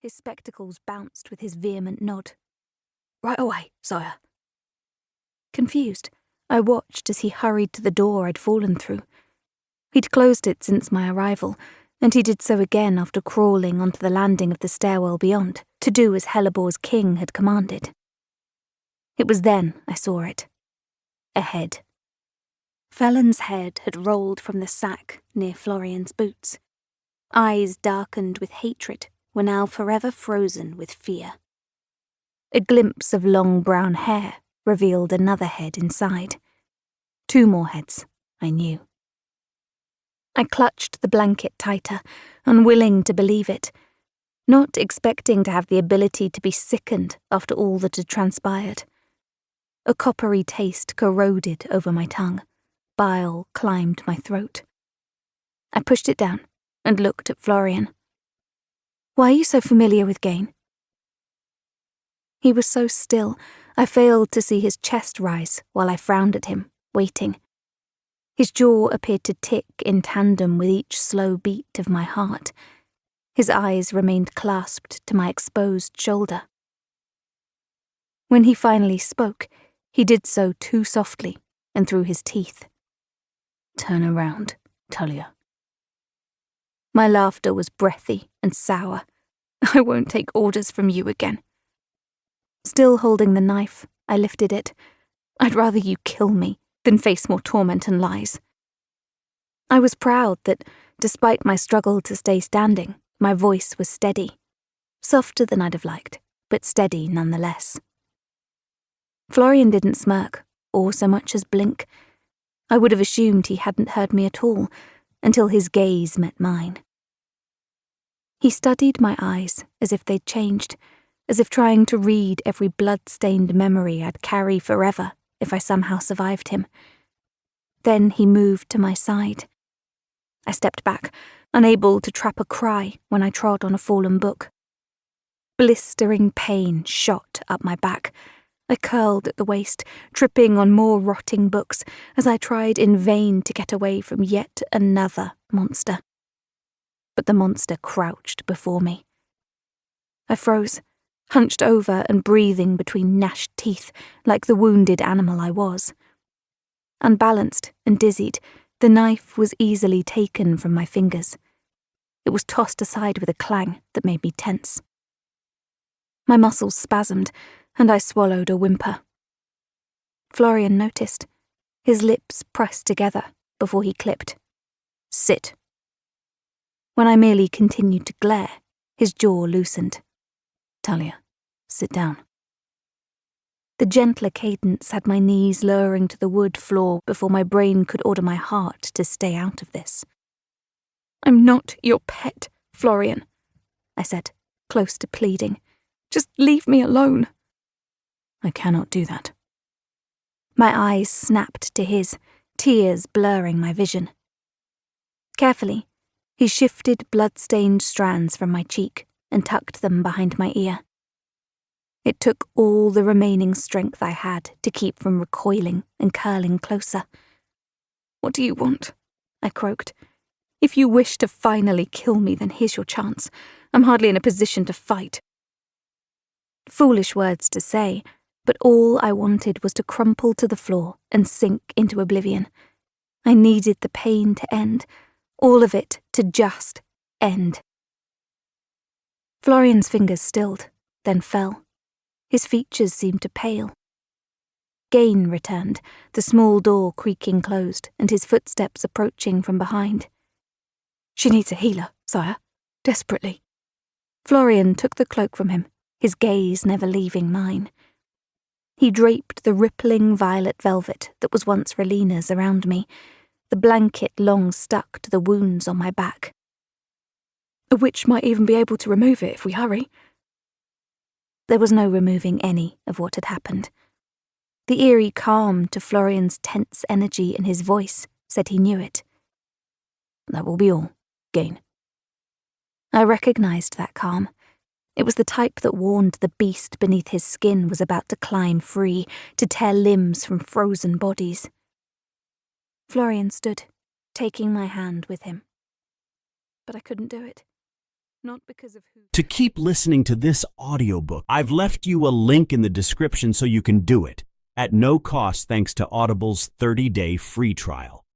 His spectacles bounced with his vehement nod. "Right away, sire." Confused, I watched as he hurried to the door I'd fallen through. He'd closed it since my arrival, and he did so again after crawling onto the landing of the stairwell beyond, to do as Hellebore's king had commanded. It was then I saw it. A head. Felon's head had rolled from the sack near Florian's boots. Eyes darkened with hatred were now forever frozen with fear. A glimpse of long brown hair revealed another head inside. 2 more heads, I knew. I clutched the blanket tighter, unwilling to believe it, not expecting to have the ability to be sickened after all that had transpired. A coppery taste corroded over my tongue. Bile climbed my throat. I pushed it down and looked at Florian. "Why are you so familiar with Gain?" He was so still, I failed to see his chest rise while I frowned at him, waiting. His jaw appeared to tick in tandem with each slow beat of my heart. His eyes remained clasped to my exposed shoulder. When he finally spoke, he did so too softly and through his teeth. "Turn around, Talia." My laughter was breathy and sour. "I won't take orders from you again." Still holding the knife, I lifted it. "I'd rather you kill me than face more torment and lies." I was proud that, despite my struggle to stay standing, my voice was steady. Softer than I'd have liked, but steady nonetheless. Florian didn't smirk, or so much as blink. I would have assumed he hadn't heard me at all, until his gaze met mine. He studied my eyes as if they'd changed, as if trying to read every blood-stained memory I'd carry forever if I somehow survived him. Then he moved to my side. I stepped back, unable to trap a cry when I trod on a fallen book. Blistering pain shot up my back. I curled at the waist, tripping on more rotting books as I tried in vain to get away from yet another monster. But the monster crouched before me. I froze, hunched over and breathing between gnashed teeth like the wounded animal I was. Unbalanced and dizzied, the knife was easily taken from my fingers. It was tossed aside with a clang that made me tense. My muscles spasmed, and I swallowed a whimper. Florian noticed. His lips pressed together before he clipped. "Sit." When I merely continued to glare, his jaw loosened. "Talia, sit down." The gentler cadence had my knees lowering to the wood floor before my brain could order my heart to stay out of this. "I'm not your pet, Florian," I said, close to pleading. "Just leave me alone." "I cannot do that." My eyes snapped to his, tears blurring my vision. Carefully, he shifted blood-stained strands from my cheek and tucked them behind my ear. It took all the remaining strength I had to keep from recoiling and curling closer. "What do you want?" I croaked. "If you wish to finally kill me, then here's your chance. I'm hardly in a position to fight." Foolish words to say, but all I wanted was to crumple to the floor and sink into oblivion. I needed the pain to end, all of it to just end. Florian's fingers stilled, then fell. His features seemed to pale. Gain returned, the small door creaking closed and his footsteps approaching from behind. "She needs a healer, sire. Desperately." Florian took the cloak from him, his gaze never leaving mine. He draped the rippling violet velvet that was once Relina's around me, the blanket long stuck to the wounds on my back. "A witch might even be able to remove it if we hurry." There was no removing any of what had happened. The eerie calm to Florian's tense energy in his voice said he knew it. "That will be all, Gain." I recognized that calm. It was the type that warned the beast beneath his skin was about to climb free, to tear limbs from frozen bodies. Florian stood, taking my hand with him. But I couldn't do it. not because of who. To keep listening to this audiobook, I've left you a link in the description so you can do it, at no cost thanks to Audible's 30-day free trial.